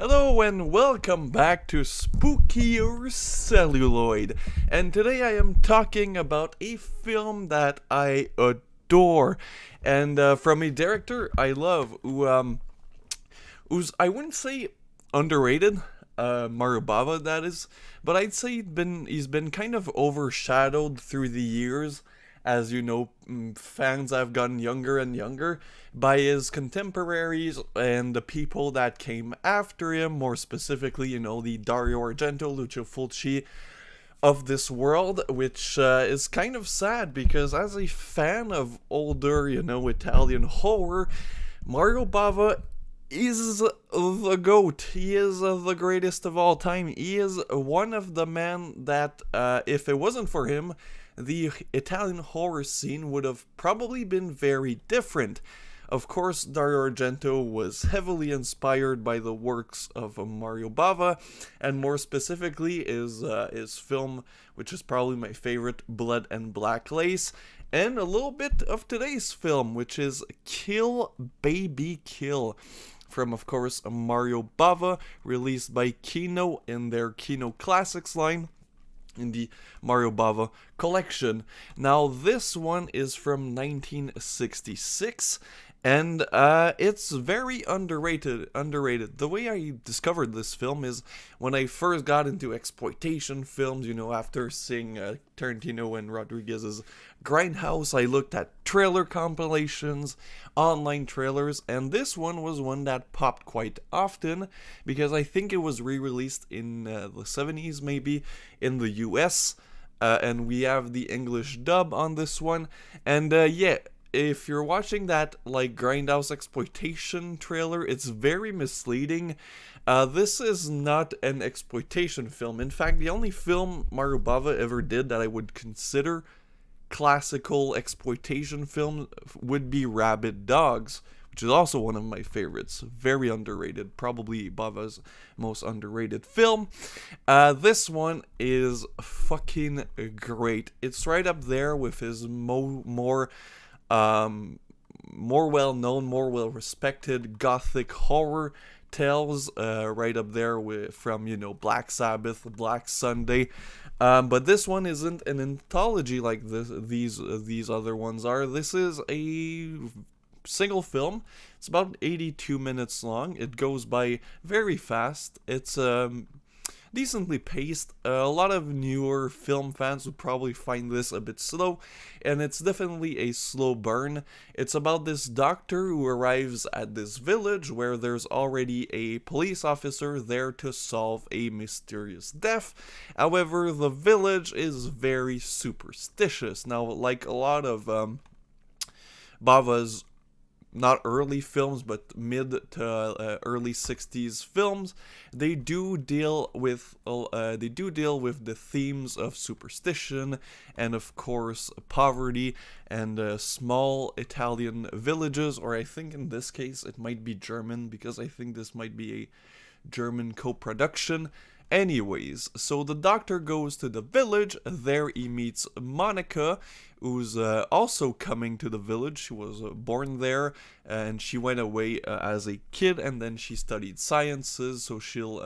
Hello and welcome back to Spookier Celluloid. And today I am talking about a film that I adore, and from a director I love, who's I wouldn't say underrated, Mario Bava that is, but I'd say he's been kind of overshadowed through the years, as you know, fans have gotten younger and younger, by his contemporaries and the people that came after him, more specifically, the Dario Argento, Lucio Fulci of this world, which is kind of sad because as a fan of older, Italian horror, Mario Bava is the GOAT. He is the greatest of all time. He is one of the men that, if it wasn't for him, the Italian horror scene would have probably been very different. Of course, Dario Argento was heavily inspired by the works of Mario Bava, and more specifically his film, which is probably my favorite, Blood and Black Lace, and a little bit of today's film, which is Kill Baby Kill, from, of course, Mario Bava, released by Kino in their Kino Classics line, in the Mario Bava collection. Now, this one is from 1966, and it's very underrated. The way I discovered this film is when I first got into exploitation films, after seeing Tarantino and Rodriguez's Grindhouse, I looked at trailer compilations, online trailers, and this one was one that popped quite often because I think it was re-released in the 70s, maybe, in the US, and we have the English dub on this one, and if you're watching that, Grindhouse exploitation trailer, it's very misleading. This is not an exploitation film. In fact, the only film Mario Bava ever did that I would consider classical exploitation film would be Rabid Dogs, which is also one of my favorites. Very underrated. Probably Bava's most underrated film. This one is fucking great. It's right up there with his more well-known, more well-respected gothic horror tales, right up there from Black Sabbath, Black Sunday, but this one isn't an anthology like these other ones are. This is a single film. It's about 82 minutes long. It goes by very fast. It's decently paced. A lot of newer film fans would probably find this a bit slow, and it's definitely a slow burn. It's about this doctor who arrives at this village where there's already a police officer there to solve a mysterious death. However, the village is very superstitious. Now, like a lot of Bava's not early films, but mid to early 60s films, they do deal with the themes of superstition and, of course, poverty and small Italian villages, or I think in this case it might be German, because I think this might be a German co-production. Anyways, so the doctor goes to the village. There he meets Monica, who's also coming to the village. She was born there, and she went away as a kid, and then she studied sciences, so she'll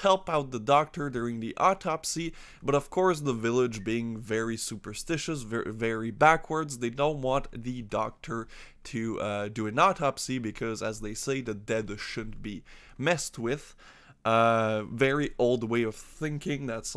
help out the doctor during the autopsy. But of course, the village being very superstitious, very, very backwards, they don't want the doctor to do an autopsy because, as they say, the dead shouldn't be messed with. Very old way of thinking. That's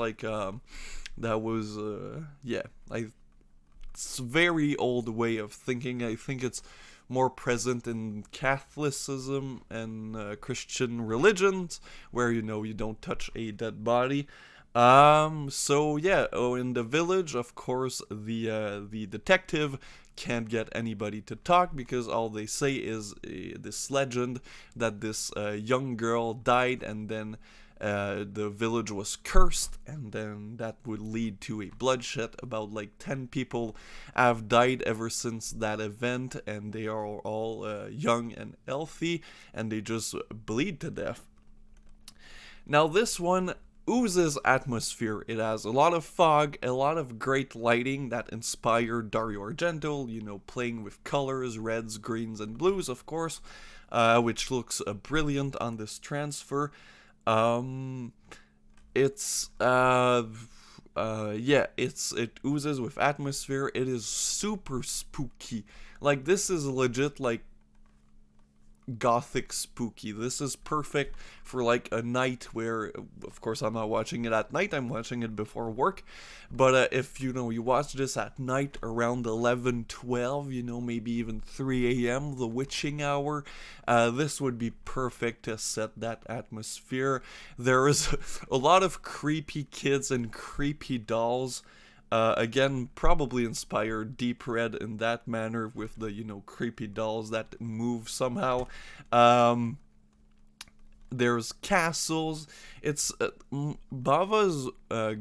it's a very old way of thinking. I think it's more present in Catholicism and Christian religions, where you don't touch a dead body. In the village, of course, the detective can't get anybody to talk because all they say is this legend that this young girl died, and then the village was cursed, and then that would lead to a bloodshed. About 10 people have died ever since that event, and they are all young and healthy, and they just bleed to death. Now, this one oozes atmosphere. It has a lot of fog, a lot of great lighting that inspired Dario Argento, playing with colors, reds, greens, and blues, of course. which looks brilliant on this transfer. Um, it's yeah, it oozes with atmosphere. It is super spooky. Like, this is legit like gothic spooky. This is perfect for like a night where, of course, I'm not watching it at night, I'm watching it before work. But if you watch this at night around 11, 12, maybe even 3 a.m., the witching hour, this would be perfect to set that atmosphere. There is a lot of creepy kids and creepy dolls. Again, probably inspired Deep Red in that manner with the, creepy dolls that move somehow. Um, there's castles. It's Bava's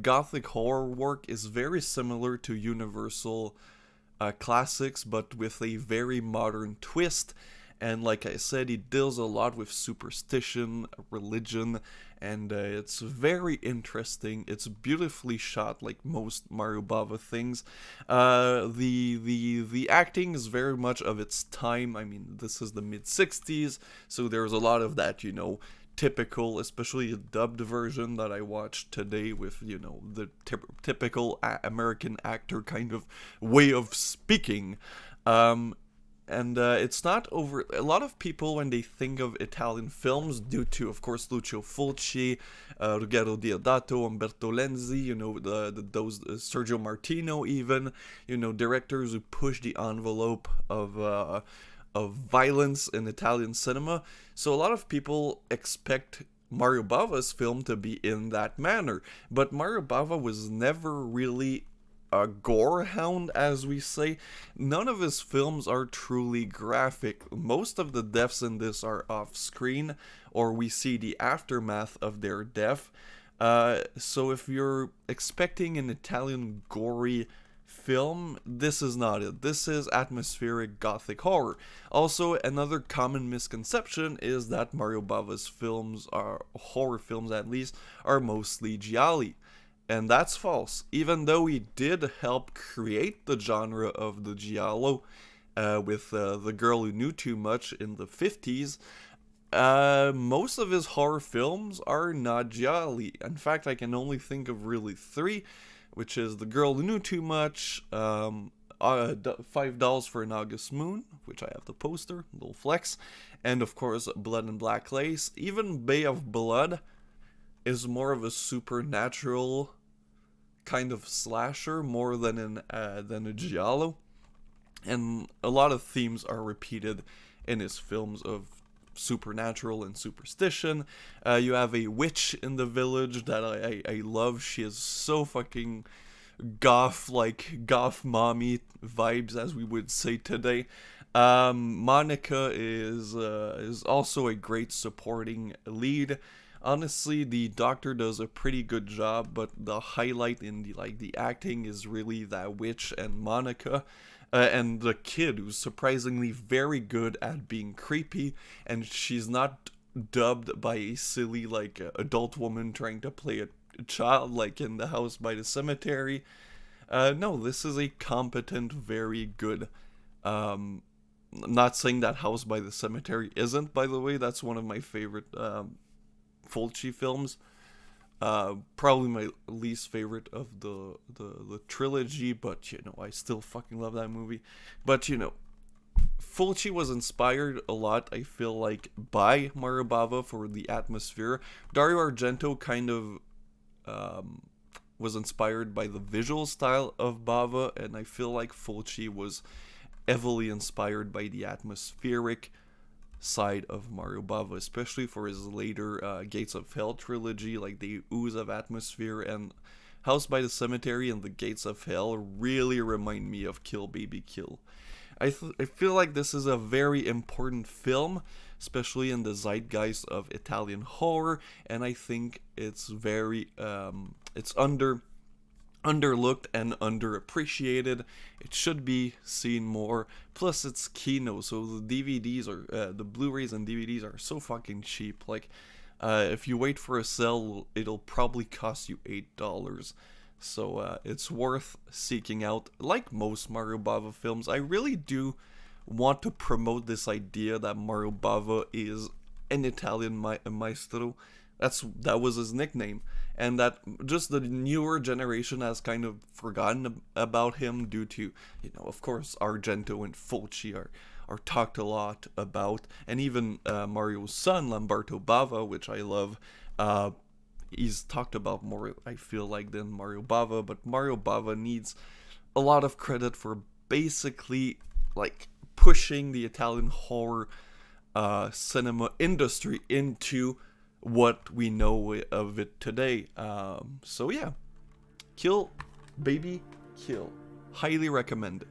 gothic horror work is very similar to Universal classics, but with a very modern twist. And like I said, he deals a lot with superstition, religion, and it's very interesting. It's beautifully shot, like most Mario Bava things. The acting is very much of its time. I mean, this is the mid '60s, so there's a lot of that, typical, especially a dubbed version that I watched today with, the typical American actor kind of way of speaking. And it's not over. A lot of people, when they think of Italian films, due to, of course, Lucio Fulci, Ruggero Deodato, Umberto Lenzi, those Sergio Martino, even, directors who push the envelope of violence in Italian cinema. So a lot of people expect Mario Bava's film to be in that manner, but Mario Bava was never really a gore hound, as we say. None of his films are truly graphic. Most of the deaths in this are off screen, or we see the aftermath of their death. So if you're expecting an Italian gory film, this is not it. This is atmospheric gothic horror. Also, another common misconception is that Mario Bava's films, are horror films at least, are mostly gialli. And that's false. Even though he did help create the genre of the giallo with The Girl Who Knew Too Much in the 50s, most of his horror films are not gialli. In fact, I can only think of really three, which is The Girl Who Knew Too Much, $5 for an August Moon, which I have the poster, little flex, and of course Blood and Black Lace. Even Bay of Blood is more of a supernatural kind of slasher more than a giallo, and a lot of themes are repeated in his films of supernatural and superstition. You have a witch in the village that I love. She is so fucking goth, like goth mommy vibes, as we would say today. Monica is also a great supporting lead. Honestly, the doctor does a pretty good job, but the highlight in the acting is really that witch and Monica, and the kid, who's surprisingly very good at being creepy, and she's not dubbed by a silly adult woman trying to play a child like in The House by the Cemetery. No, this is a competent, very good. I'm not saying that House by the Cemetery isn't, by the way. That's one of my favorite Fulci films. Probably my least favorite of the trilogy, but I still fucking love that movie. But Fulci was inspired a lot, I feel like, by Mario Bava for the atmosphere. Dario Argento kind of was inspired by the visual style of Bava, and I feel like Fulci was heavily inspired by the atmospheric side of Mario Bava, especially for his later Gates of Hell trilogy, like the ooze of atmosphere, and House by the Cemetery and the Gates of Hell really remind me of Kill Baby Kill. I feel like this is a very important film, especially in the zeitgeist of Italian horror, and I think it's very it's underlooked and underappreciated. It should be seen more. Plus, it's Kino, so the DVDs are the Blu-rays and DVDs are so fucking cheap. Like, if you wait for a sale, it'll probably cost you $8. So it's worth seeking out. Like most Mario Bava films, I really do want to promote this idea that Mario Bava is an Italian maestro. That was his nickname, and that just the newer generation has kind of forgotten about him due to, of course, Argento and Fulci are talked a lot about, and even Mario's son Lamberto Bava, which I love. He's talked about more, I feel like, than Mario Bava, but Mario Bava needs a lot of credit for basically like pushing the Italian horror cinema industry into what we know of it today. So yeah, Kill, baby, kill. Highly recommended.